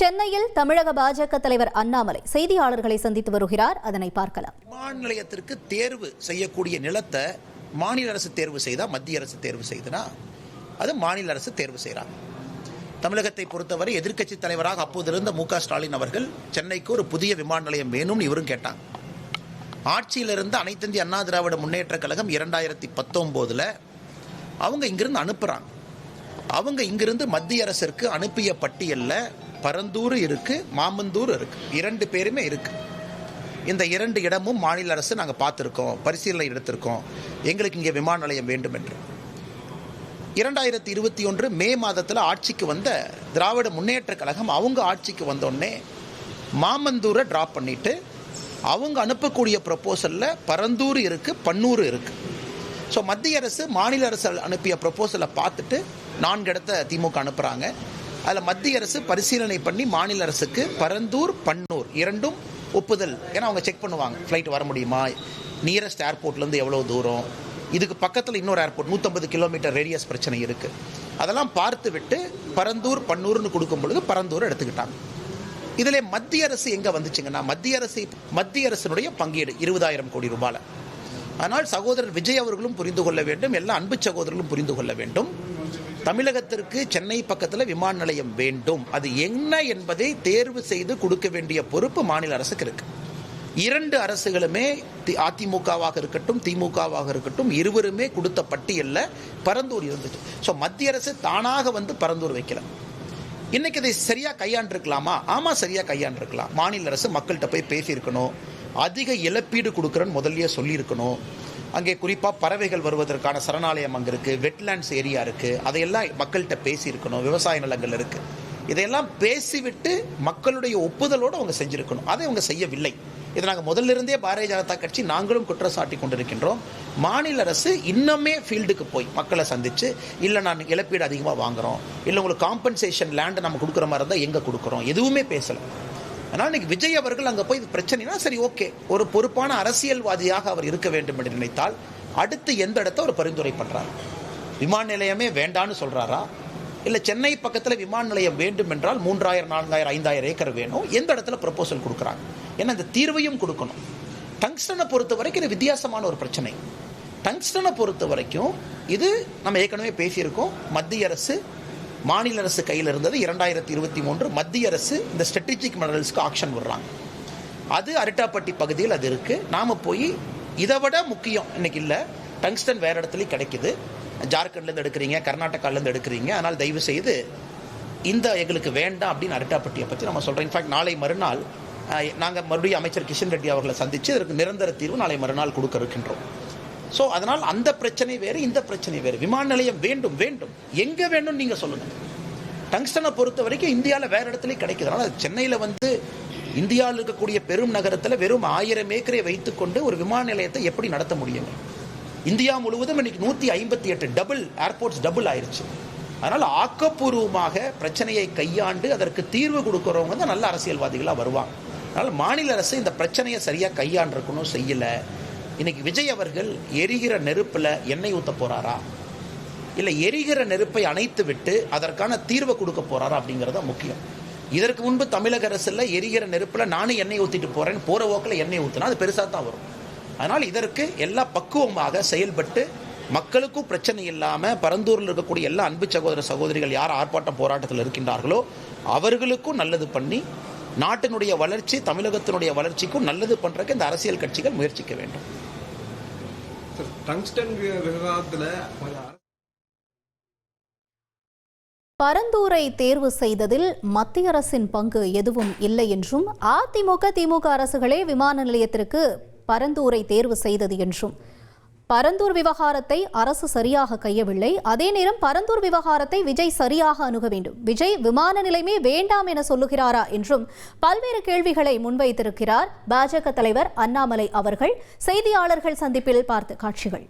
சென்னையில் தமிழக பாஜக தலைவர் அண்ணாமலை செய்தியாளர்களை சந்தித்து வருகிறார். அதனை பார்க்கலாம். விமான நிலையத்திற்கு தேர்வு செய்யக்கூடிய நிலத்தை மாநில அரசு தேர்வு செய்தா, மத்திய அரசு தேர்வு செய்தனா அது மாநில அரசு தேர்வு செய்யறாங்க. தமிழகத்தை பொறுத்தவரை எதிர்க்கட்சி தலைவராக அப்போது இருந்த மு.க. ஸ்டாலின் அவர்கள் சென்னைக்கு ஒரு புதிய விமான நிலையம் வேணும்னு இவரும் கேட்டாங்க. ஆட்சியில் இருந்த அனைத்து இந்திய அண்ணா திராவிட முன்னேற்ற கழகம் 2019 அவங்க இங்கிருந்து அனுப்புறாங்க. அவங்க இங்கிருந்து மத்திய அரசிற்கு அனுப்பிய பட்டியலில் பரந்தூர் இருக்கு, மாமந்தூர் இருக்கு, 2 பேருமே இருக்கு. இந்த 2 இடமும் மாநில அரசு நாங்கள் பார்த்துருக்கோம், பரிசீலனை எடுத்திருக்கோம், எங்களுக்கு இங்கே விமான நிலையம் வேண்டும் என்று. 2021 மே மாதத்தில் ஆட்சிக்கு வந்த திராவிட முன்னேற்ற கழகம் அவங்க ஆட்சிக்கு வந்தோடனே மாமந்தூரை டிராப் பண்ணிட்டு அவங்க அனுப்பக்கூடிய ப்ரொபோசலில் பரந்தூர் இருக்கு, பன்னூர் இருக்கு. ஸோ மத்திய அரசு மாநில அரசு அனுப்பிய ப்ரொபோசலை பார்த்துட்டு 4 இடத்த திமுக அனுப்புகிறாங்க. அதில் மத்திய அரசு பரிசீலனை பண்ணி மாநில அரசுக்கு பரந்தூர், பன்னூர் 2ம் ஒப்புதல். ஏன்னா அவங்க செக் பண்ணுவாங்க, ஃப்ளைட் வர முடியுமா, நியரஸ்ட் ஏர்போர்ட்லேருந்து எவ்வளோ தூரம், இதுக்கு பக்கத்தில் இன்னொரு ஏர்போர்ட் 150 கிலோமீட்டர் ரேடியஸ் பிரச்சனை இருக்குது. அதெல்லாம் பார்த்து விட்டு பரந்தூர், பன்னூர்னு கொடுக்கும் பொழுது பரந்தூர் எடுத்துக்கிட்டாங்க. இதில் மத்திய அரசு எங்கே வந்துச்சுங்கன்னா, மத்திய அரசினுடைய பங்கீடு 20,000 கோடி ரூபாயில். ஆனால் சகோதரர் விஜய் அவர்களும் புரிந்து கொள்ள வேண்டும், எல்லா அன்பு சகோதரர்களும் புரிந்து கொள்ள வேண்டும், தமிழகத்திற்கு சென்னை பக்கத்தில் விமான நிலையம் வேண்டும். அது என்ன என்பதை தேர்வு செய்து கொடுக்க வேண்டிய பொறுப்பு மாநில அரசுக்கு இருக்கு. 2 அரசுகளுமே, அதிமுகவாக இருக்கட்டும் திமுகவாக இருக்கட்டும், இருவருமே கொடுத்த பட்டியலில் பரந்தூர் இருந்துச்சு. ஸோ மத்திய அரசு தானாக வந்து பரந்தூர் வைக்கல. இன்னைக்கு இதை சரியா கையாண்டிருக்கலாமா? ஆமா, சரியா கையாண்டிருக்கலாம். மாநில அரசு மக்கள்கிட்ட போய் பேசியிருக்கணும், அதிக இழப்பீடு கொடுக்குறன்னு முதல்லயே சொல்லியிருக்கணும். அங்கே குறிப்பாக பறவைகள் வருவதற்கான சரணாலயம் அங்கே இருக்குது, வெட்லேண்ட்ஸ் ஏரியா இருக்குது, அதையெல்லாம் மக்கள்கிட்ட பேசியிருக்கணும், விவசாய நிலங்கள் இருக்குது. இதையெல்லாம் பேசிவிட்டு மக்களுடைய ஒப்புதலோடு அவங்க செஞ்சுருக்கணும். அதை அவங்க செய்யவில்லை. இதை நாங்கள் முதல்ல இருந்தே பாரதிய ஜனதா கட்சி நாங்களும் குற்றச்சாட்டி கொண்டிருக்கின்றோம். மாநில அரசு இன்னுமே ஃபீல்டுக்கு போய் மக்களை சந்தித்து, இல்லை நான் இழப்பீடு அதிகமாக வாங்குகிறோம், இல்லை உங்களுக்கு காம்பன்சேஷன் லேண்டை நம்ம கொடுக்குற மாதிரி இருந்தால் எங்கே கொடுக்குறோம், எதுவுமே பேசலை. ஆனால் இன்னைக்கு விஜய் அவர்கள் அங்கே போய் இது பிரச்சனைனா சரி, ஓகே, ஒரு பொறுப்பான அரசியல்வாதியாக அவர் இருக்க வேண்டும் என்று நினைத்தால் அடுத்து எந்த இடத்த ஒரு பரிந்துரை பண்ணுறாரு? விமான நிலையமே வேண்டான்னு சொல்கிறாரா, இல்லை சென்னை பக்கத்தில் விமான நிலையம் வேண்டும் என்றால் 3000, 4000, 5000 ஏக்கர் வேணும், எந்த இடத்துல ப்ரொபோசல் கொடுக்குறாங்க? ஏன்னா இந்த தீர்வையும் கொடுக்கணும். டங்ஸ்டனை பொறுத்த வரைக்கும் இது வித்தியாசமான ஒரு பிரச்சனை. டங்ஸ்டனை பொறுத்த வரைக்கும் இது நம்ம ஏற்கனவே பேசியிருக்கோம். மத்திய அரசு மாநில அரசு கையில் இருந்தது. 2023 மத்திய அரசு இந்த ஸ்ட்ராட்டஜிக் மினரல்ஸ்க்கு ஆக்ஷன் விடுறாங்க. அது அரிட்டாப்பட்டி பகுதியில் அது இருக்கு. நாம போய் இதை விட முக்கியம் இன்னைக்கு இல்லை, டங்ஸ்டன் வேற இடத்துலையும் கிடைக்குது. ஜார்க்கண்ட்லேருந்து எடுக்கிறீங்க, கர்நாடகாலேருந்து எடுக்கிறீங்க, அதனால் தயவு செய்து இந்த எங்களுக்கு வேண்டாம் அப்படின்னு அரிட்டாப்பட்டியை பற்றி நம்ம சொல்கிறோம். இன்ஃபேக்ட் நாளை மறுநாள் நாங்கள் மறுபடியும் அமைச்சர் கிஷன் ரெட்டி அவர்களை சந்தித்து இதற்கு நிரந்தர தீர்வு நாளை மறுநாள் கொடுக்க இருக்கின்றோம். ஸோ அதனால் அந்த பிரச்சனை வேறு, இந்த பிரச்சனை வேறு. விமான நிலையம் வேண்டும், வேண்டும், எங்கே வேண்டும் நீங்கள் சொல்லுங்கள். டங்ஸ்டனை பொறுத்த வரைக்கும் இந்தியாவில் வேறு இடத்துலையும் கிடைக்குது. அதனால் சென்னையில் வந்து இந்தியாவில் இருக்கக்கூடிய பெரும் நகரத்தில் வெறும் 1000 ஏக்கரை வைத்துக்கொண்டு ஒரு விமான நிலையத்தை எப்படி நடத்த முடியுங்க? இந்தியா முழுவதும் இன்னைக்கு 158 டபுள் ஏர்போர்ட்ஸ் டபுள் ஆயிடுச்சு. அதனால் ஆக்கப்பூர்வமாக பிரச்சனையை கையாண்டு அதற்கு தீர்வு கொடுக்குறவங்க தான் நல்ல அரசியல்வாதிகளாக வருவாங்க. அதனால் மாநில அரசு இந்த பிரச்சனையை சரியாக கையாண்டிருக்கணும், செய்யலை. இன்னைக்கு விஜய் அவர்கள் எரிகிற நெருப்பில் எண்ணெய் ஊற்ற போறாரா, இல்லை எரிகிற நெருப்பை அணைத்து விட்டு அதற்கான தீர்வை கொடுக்க போறாரா அப்படிங்கிறத முக்கியம். இதற்கு முன்பு தமிழக அரசில் எரிகிற நெருப்பில் நானும் எண்ணெய் ஊற்றிட்டு போறேன், போற போக்கில் எண்ணெய் ஊற்றினா அது பெருசாக தான் வரும். அதனால் இதற்கு எல்லா பக்குவமாக செயல்பட்டு மக்களுக்கும் பிரச்சனை இல்லாமல் பரந்தூரில் இருக்கக்கூடிய எல்லா அன்பு சகோதர சகோதரிகள் யார் ஆர்ப்பாட்ட போராட்டத்தில் இருக்கின்றார்களோ அவர்களுக்கும் நல்லது பண்ணி நாட்டினுடைய வளர்ச்சி, தமிழகத்தினுடைய வளர்ச்சிக்கும் நல்லது பண்றதுக்கு இந்த அரசியல் கட்சிகள் முயற்சிக்க வேண்டும். பரந்தூரை தேர்வு செய்ததில் மத்திய அரசின் பங்கு எதுவும் இல்லை என்றும், அதிமுக திமுக அரசுகளே விமான நிலையத்திற்கு பரந்தூரை தேர்வு செய்தது என்றும், பரந்தூர் விவகாரத்தை அரசு சரியாக கையவில்லை, அதே நேரம் பரந்தூர் விவகாரத்தை விஜய் சரியாக அணுக வேண்டும், விஜய் விமான நிலையமே வேண்டாம் என சொல்லுகிறாரா என்றும் பல்வேறு கேள்விகளை முன்வைத்திருக்கிறார் பாஜக தலைவர் அண்ணாமலை அவர்கள். செய்தியாளர்கள் சந்திப்பில் பார்த்த காட்சிகள்.